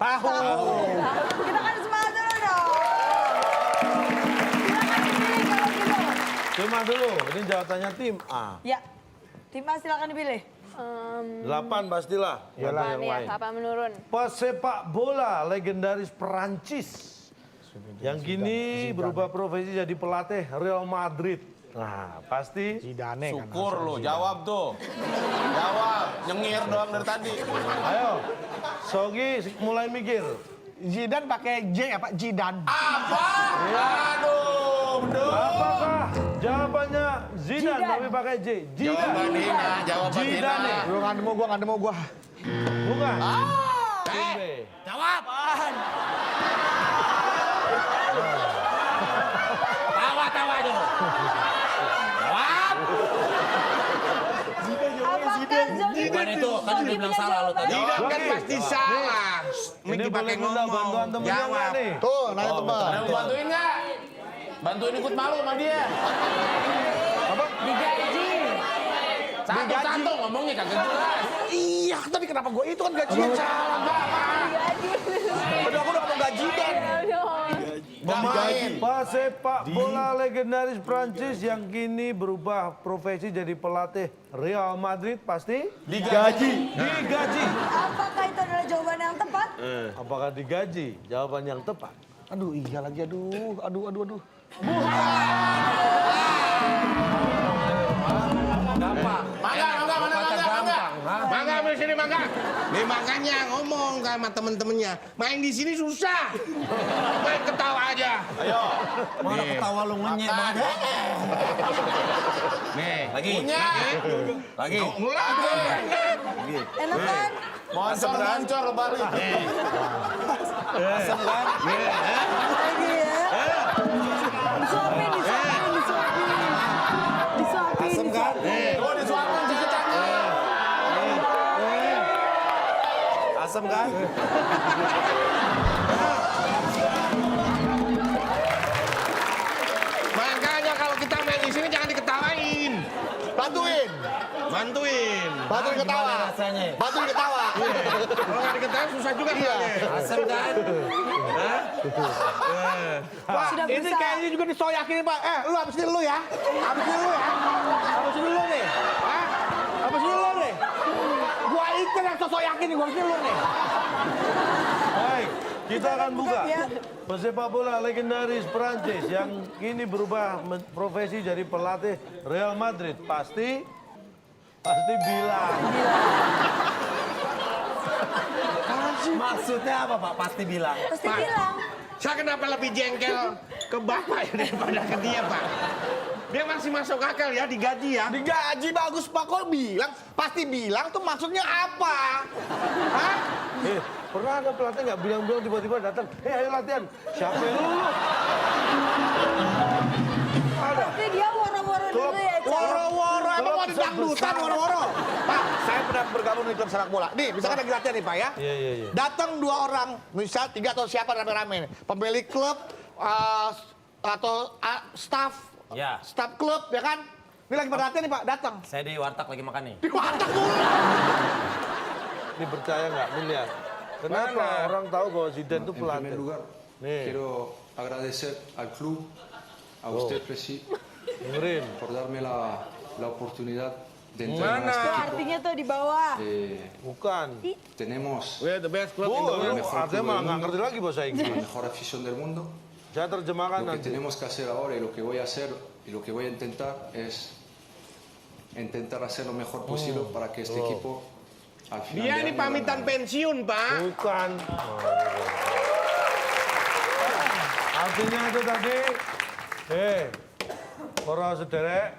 Tahu. Kita kan semangat dulu dong. Silakan dipilih kalau gitu. Cuma dulu, ini jawabannya tim A. Ya, tim A silakan dipilih. 8 pastilah. Ada yang lain. Apa menurun? Pesepak bola legendaris Perancis. Yang kini berubah profesi jadi pelatih Real Madrid. Nah, pasti Zidane kan. Syukur lu, jawab tuh. Jawab, nyengir doang dari tadi. ayo. Sogi mulai mikir. Zidane pakai J apa? Jidan. Apa? Aduh, betul. Apakah jawabannya Zidane tapi pakai J? Jawaban Zidane. Hina, jawaban Hina. Zidane. Lu nggak nemu gua. Bukan. Tim B. Jawab. Tawa-tawa dulu. Jawab. Apakah Zogi Bukan Kan itu kan dia bilang salah lo tadi. Tidak kan pasti salah. Ini Mesti boleh pakai minta ngomong. bantuan temennya nggak Jawab. nih? Tuh, nanya teman. Ada yang bantuin nggak? Bantuin ikut malu sama dia. Digaji. Satu-satu ngomongnya kagak jelas. Iya, tapi kenapa gue itu kan gajian salah, Pak. Udah aku udah ngomong gaji kan. Pemain sepak bola legendaris Prancis yang kini berubah profesi jadi pelatih Real Madrid pasti digaji. Apakah itu adalah jawaban yang tepat? Apakah digaji? Jawaban yang tepat. Aduh, iya lagi, aduh. Mangga ambil sini mangga. Nih makanya ngomong sama temen-temennya. Main di sini susah. Main ketawa aja. Ayo. Mana ketawa lu ngenyek banget. Nih. Lagi. Lagi. Mulai. Enak kan? Moncor balik. Asem kan? Lagi ya. Disuapin. Asem kan? Oh, disuapin cicitanya. Asem kan? Makanya kalau kita main di sini jangan diketawain. Bantuin ketawa. Gimana rasanya? Bantuin ketawa. Kalau nggak diketawain susah juga soalnya. Asem kan? Pak, Sudah ini berusaha. kayaknya juga disoyakin, Pak. Lu habis ini lu ya. Habis ini lu nih. Hah? Habis ini lu nih. Gua itu yang sosok yakin nih, gua habis ini lu nih. Baik, kita akan buka ya. pesepak bola legendaris Prancis yang kini berubah profesi jadi pelatih Real Madrid. Pasti bilang. Maksudnya apa Pak? Pasti bilang. Pasti bilang. Saya kenapa lebih jengkel ke bapak ya daripada ke dia, Pak? Dia masih masuk akal ya, digaji ya. Digaji bagus, Pak. Kok bilang? Pasti bilang tuh maksudnya apa? Hah? Pernah ada pelatih nggak bilang-bilang tiba-tiba datang, ayo latihan. Siapa yang lu? Pasti dia woro-woro dulu ya, Cak. Woro-woro, emang mau di dangdutan woro-woro? Pak, saya pernah bergabung di klub sepak bola. Nih, misalkan lagi latihan nih, Pak ya. Iya. Datang 2 orang, misal 3 atau siapa rame-rame. Pemilik klub atau staff, Ya. staff klub, ya kan? Ini lagi pada latihan nih, Pak, datang. Saya di warteg lagi makan nih. Di warteg mulu. Ini percaya nggak? Nih lihat. Kenapa orang tahu bahwa Zidane itu En pelatih? primer lugar, Nih, quiero agradecer al club, a usted, Presi, dengerin. por darme la oportunidad de entrenar a Itu este equipo. artinya tuh di bawah. Bukan. Tenemos We're the best club in the world. Artinya malah nggak ngerti lagi bahasa la Inggris. mejor afición del mundo. Saya terjemahkan Lo que nanti. tenemos que hacer ahora y lo que voy a hacer y lo que voy a intentar es intentar hacer lo mejor posible para que este equipo al final Dia de ini año pamitan gane. pensiun, Pak. Bukan. Artinya itu tadi, para sederek,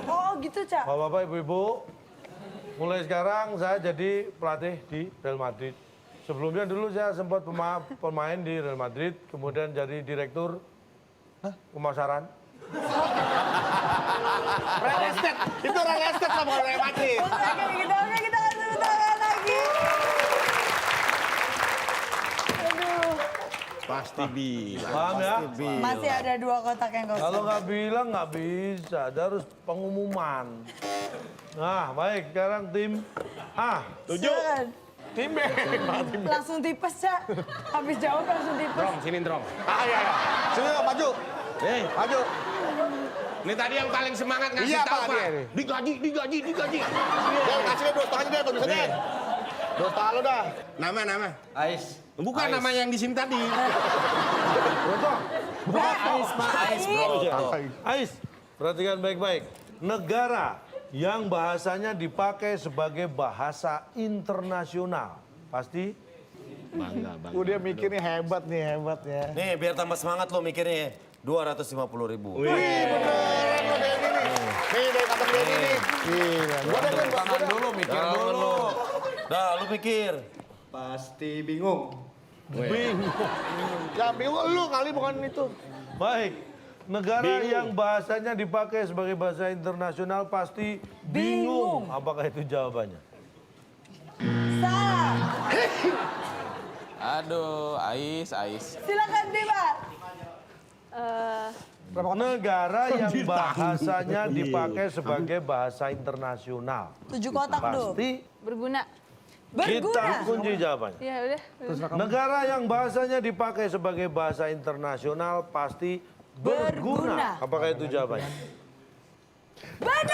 Oh gitu, Cak. bapak-bapak, ibu-ibu, mulai sekarang saya jadi pelatih di Real Madrid. Sebelumnya dulu saya sempat pemain di Real Madrid, kemudian jadi direktur pemasaran. Real estate. Itu real estate sama Real Madrid. Oke, kita kasih tepuk tangan lagi. Aduh, Pasti bilang. Paham ya? masih ada 2 kotak yang Kalau kosong. nggak bilang nggak bisa, ada harus pengumuman. Nah, baik, sekarang tim A. Silakan. Tim B. Langsung tipes, Cak. Habis jawab langsung tipes. Drong, sini drong. Iya. Sini, maju. Maju. Ini tadi yang paling semangat ngasih Iya, tahu, Pak, Pak. dia nih. Digaji. Dia kasih dia 2,5 dia, tuh bisa deh. 2,5 lu dah. Nama. Ais. Bukan nama yang di sini tadi. Ais, Pak. Ais, bro. Ais, perhatikan baik-baik. Negara yang bahasanya dipakai sebagai bahasa internasional. Pasti Dia mikir nih hebat ya. Nih, biar tambah semangat lo mikirnya. 250.000. Wih, beneran lo Denny nih. Nih, dari kantong Denny nih. Gila. Gua udah Tangan dulu, mikir dulu. Dah, lu pikir. Ya bingung lu kali bukan itu. baik. Negara yang bahasanya dipakai sebagai bahasa internasional pasti bingung. Apakah itu jawabannya? Aduh, Ais. Silakan Diva. Negara yang bahasanya dipakai sebagai bahasa internasional. 7 kotak tuh. Pasti Berguna. kita kunci jawabannya. Ya udah. Negara yang bahasanya dipakai sebagai bahasa internasional pasti berguna. Apakah itu jawabannya? Benar.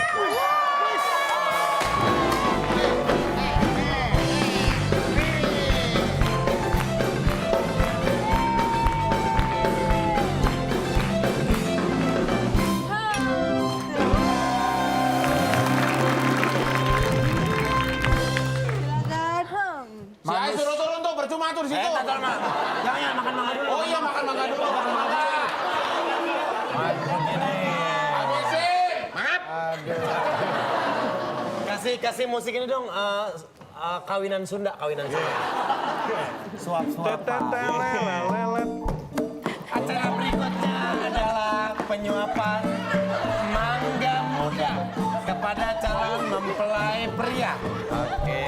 Silakan. Si Ais suruh turun tuh, percuma tuh di situ. Jangan makan mangga dulu. Oh iya, makan mangga dulu. Habisin. Maaf. Kasih musik ini dong. Kawinan Sunda. Suap. Tetetelelelelet. Acara berikutnya adalah penyuapan mangga muda kepada calon mempelai pria. Oke.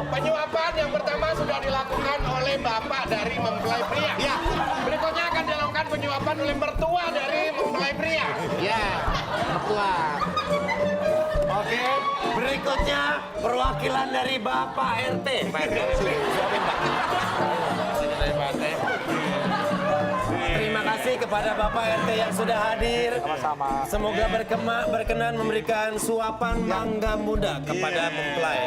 Penyuapan yang pertama sudah dilakukan oleh bapak dari mempelai pria. Ya. Berikutnya akan dilakukan penyuapan oleh mertua dari mempelai pria. Ya, mertua. Oke. Berikutnya perwakilan dari Bapak RT. Pak RT. Suapin, Pak. Dari Pak RT. Terima kasih kepada Bapak RT yang sudah hadir. Sama-sama. Semoga berkenan memberikan suapan mangga muda kepada mempelai.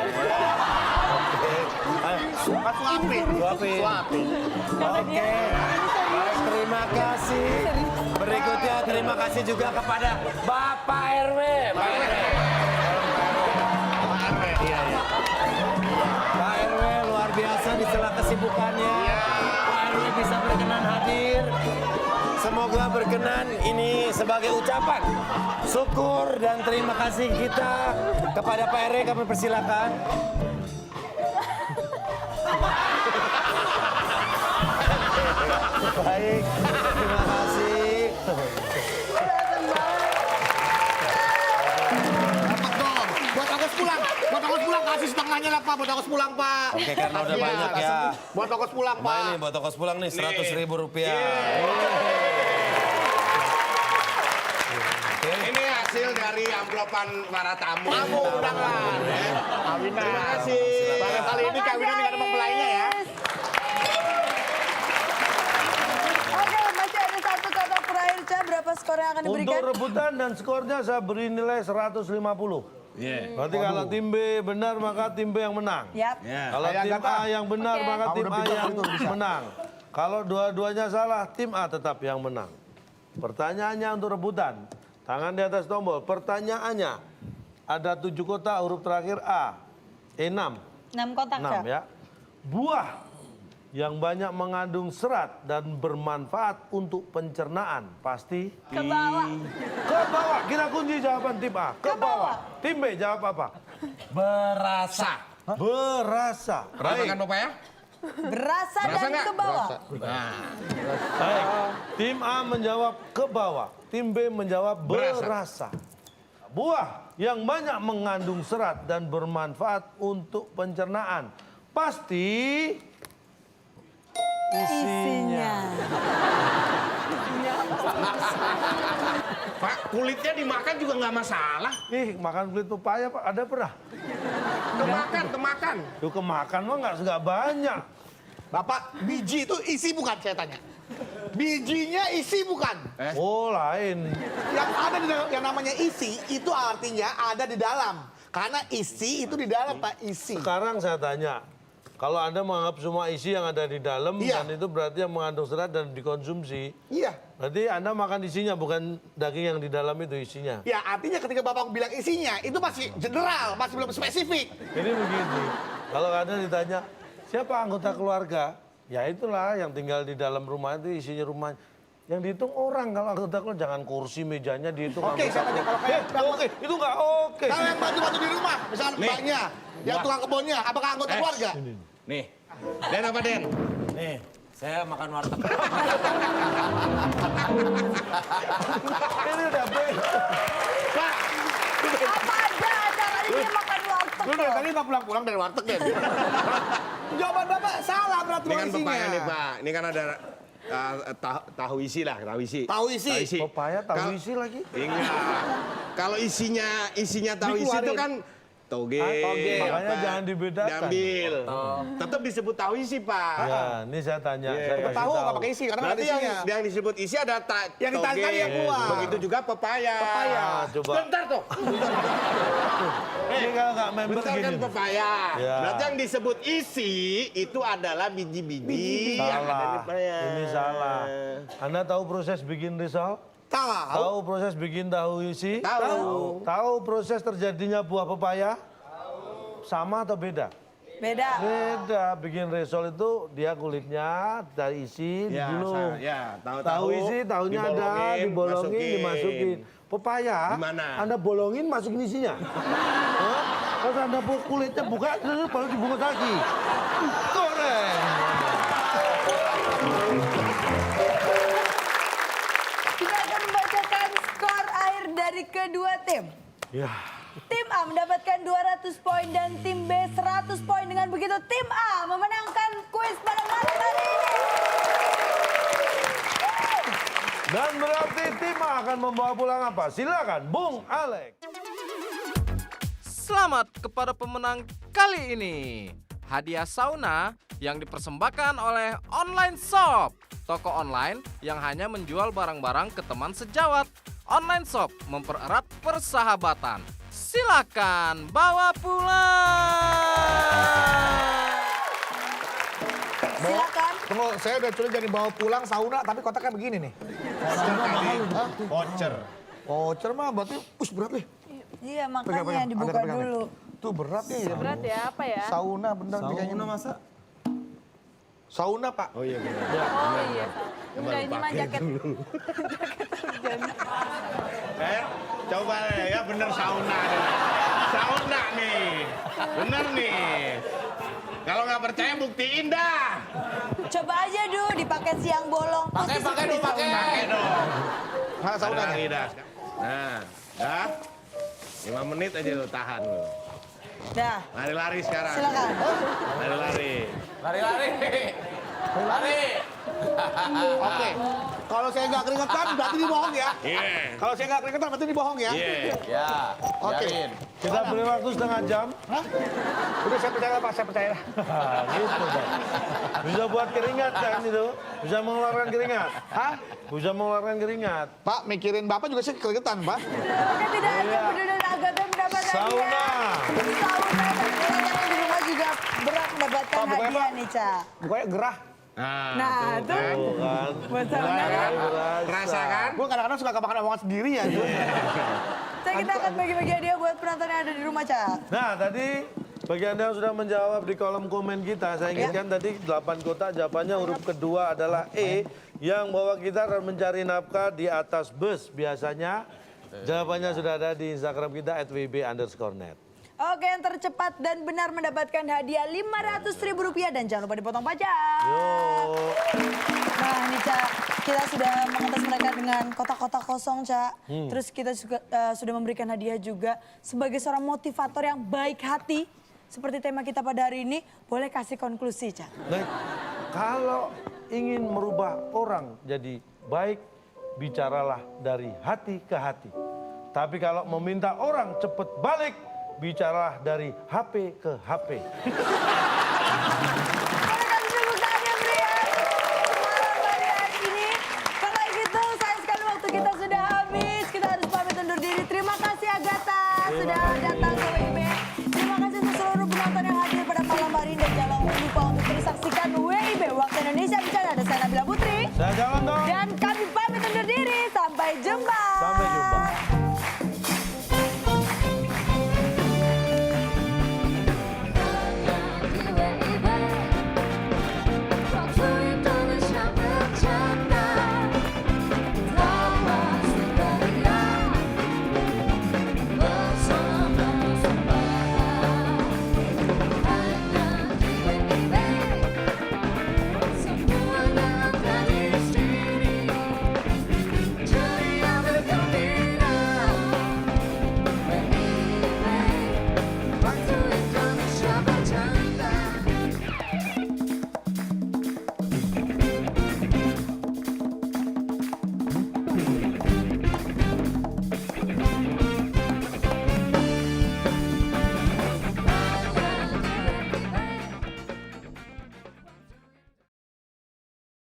Suapin. Oke. Terima kasih. Berikutnya terima kasih juga kepada Bapak RW. Pak RW. Pak RW luar biasa di sela kesibukannya. Pak RW bisa berkenan hadir. Semoga berkenan ini sebagai ucapan syukur dan terima kasih kita kepada Pak RW. Kami persilakan. Baik, terima kasih. Dapat dong. Buat ongkos pulang kasih setengahnya lah Pak, buat ongkos pulang Pak. Oke, karena udah banyak ya. Buat ongkos pulang Nah, Pak. ini buat ongkos pulang nih, Rp100.000. Ini hasil dari amplopan para tamu. Tamu undangan. Kawinan. Terima kasih. Pada kali ini kawinan dengan mempelainya ya. Oke, masih ada 1 kotak terakhir, Ca. Berapa skor yang akan diberikan? Untuk rebutan dan skornya saya beri nilai 150. Berarti kalau tim B benar maka tim B yang menang. Yap. Kalau tim A yang benar maka tim A yang menang. Kalau dua-duanya salah, tim A tetap yang menang. Pertanyaannya untuk rebutan. Tangan di atas tombol. Pertanyaannya ada 7 kotak huruf terakhir A. 6. 6 kotak, Ca. 6 ya. Buah yang banyak mengandung serat dan bermanfaat untuk pencernaan pasti Ke bawah. ke bawah. Kita kunci jawaban tim A. Ke bawah. Tim B jawab apa? Berasa. Berasa. Pernah makan papaya? Berasa Berasa dan nggak? ke bawah. Baik. Tim A menjawab ke bawah. Tim B menjawab berasa. Buah yang banyak mengandung serat dan bermanfaat untuk pencernaan pasti isinya. Pak, kulitnya dimakan juga nggak masalah. Ih, makan kulit pepaya Pak, ada pernah? Kemakan. Tuh kemakan mah nggak banyak. Bapak, biji itu isi bukan saya tanya? Bijinya isi bukan? Oh lain. Yang ada di dalam, yang namanya isi itu artinya ada di dalam. Karena isi itu di dalam Pak, isi. Sekarang saya tanya, kalau Anda menganggap semua isi yang ada di dalam Iya. dan itu berarti yang mengandung serat dan dikonsumsi, Iya. berarti Anda makan isinya bukan daging yang di dalam itu isinya. Ya artinya ketika Bapak bilang isinya itu masih general, masih belum spesifik. Jadi begitu. Kalau Anda ditanya, siapa anggota keluarga? Ya itulah yang tinggal di dalam rumah itu isinya rumah. Yang dihitung orang, kalau anggota keluarga jangan kursi mejanya dihitung. Oke, saya tanya, kalau kayak oke, itu nggak oke. Kalau yang bantu-bantu di rumah, misalkan mbaknya, yang tukang kebunnya, apakah anggota keluarga? Nih. Den apa Den? Nih, saya makan warteg. Ini udah beda. dia makan warteg Lu dari loh. tadi nggak pulang-pulang dari warteg ya? Jawaban Bapak salah berarti Ini kan isinya. pepaya nih Pak. Ini kan ada tahu isi lah, tahu isi. Tahu isi. Pepaya tahu Kal- isi lagi. Enggak. Kalau isinya tahu isi itu kan toge. Makanya apa, jangan dibedakan. Diambil. Tetap disebut tahu isi, Pak. Ya, ini saya tanya. Iya. Saya kasih Tahu nggak pakai isi karena nggak ada Berarti isinya. yang disebut isi ada Yang ditahan toge. tadi yang keluar. Begitu juga pepaya. Ah, coba. Bentar tuh. Ini kalau nggak member Bentar gini. kan pepaya. Ya. Berarti yang disebut isi itu adalah biji-biji yang ada di Salah. pepaya. Ini salah. Anda tahu proses bikin risol? Tahu. Tahu proses bikin tahu isi? Tahu. Tahu proses terjadinya buah pepaya? Sama atau beda? Beda. Beda. Bikin risol itu dia kulitnya dari isi Ya, digulung. Tahu isi, tahunya ada, dibolongin, dimasukin. Pepaya, Di mana? Anda bolongin, masukin isinya. Hah? Kalau Anda kulitnya buka, terus baru dibungkus lagi. Goreng. Kita akan membacakan skor akhir dari kedua tim. Ya. Tim A mendapatkan 200 poin dan tim B 100 poin. Dengan begitu tim A memenangkan kuis pada malam hari ini. Dan berarti tim A akan membawa pulang apa? Silakan, Bung Alex. Selamat kepada pemenang kali ini. Hadiah sauna yang dipersembahkan oleh Online Shop. Toko online yang hanya menjual barang-barang ke teman sejawat. Online Shop mempererat persahabatan. Silakan bawa pulang. Silakan. Tunggu, saya udah coba jadi bawa pulang sauna tapi kotaknya begini nih. Voucher. Voucher mah berarti berat nih. Iya Pegang, makanya pegang. dibuka Angkat, pegang nih. dulu. Tuh berat nih. Berat ya, apa ya? Sauna bener pegangnya. Sauna masa? Sauna Pak. Oh iya benar. Oh iya. Enggak, ini mah jaket. Coba ya bener sauna. Sauna nih. Bener nih. Kalau nggak percaya buktiin dah. Coba aja dulu dipakai siang bolong. Pakai, dipakai. Pakai dong. Mana saunanya? Lari dah. Nah, dah. 5 menit aja lu tahan lu. Dah, Lari-lari sekarang. silakan. Lari-lari. Lari. Oke. Kalau saya nggak keringetan berarti ini bohong ya. Iya. Kalau saya nggak keringetan berarti ini bohong ya. Iya. Ya, Oke. biarin. Kita beri waktu setengah jam. Udah saya percaya Pak, saya percaya. Nah, gitu dong. Bisa buat keringat kan itu? Bisa mengeluarkan keringat? Hah? Bisa mengeluarkan keringat. Pak, mikirin Bapak juga sih keringetan, Pak. Oke, tidak hanya Budi dan Agatha mendapat hadiah. Sauna. Sauna. Dan orang-orang di rumah juga berat mendapatkan Pak, bukannya, hadiah Pak? nih, Ca. Pokoknya gerah. Nah, tuh. Bukan. Buat sauna kan. Rasa kan? Gue kadang-kadang suka kemakan omongan sendiri ya. Ca, kita akan bagi-bagi hadiah buat penonton yang ada di rumah, Ca. Nah, tadi bagi Anda yang sudah menjawab di kolom komen kita, saya ingatkan tadi 8 kotak jawabannya huruf kedua adalah E yang bahwa kita akan mencari nafkah di atas bus. Biasanya jawabannya sudah ada di Instagram kita @wb_net. Oke, yang tercepat dan benar mendapatkan hadiah Rp500.000 dan jangan lupa dipotong pajak. Yuk. Nah, nih Ca, kita sudah mengetes mereka dengan kotak-kotak kosong, Ca. Terus kita juga sudah memberikan hadiah juga sebagai seorang motivator yang baik hati. Seperti tema kita pada hari ini, boleh kasih konklusi, Ca. Baik, kalau ingin merubah orang jadi baik, bicaralah dari hati ke hati. Tapi kalau meminta orang cepat balik, bicaralah dari HP ke HP. Boleh kasih tepuk tangan yang meriah malam pada hari ini. Kalau gitu, sayang sekali waktu kita sudah habis. Kita harus pamit undur diri. Terima kasih Agatha sudah datang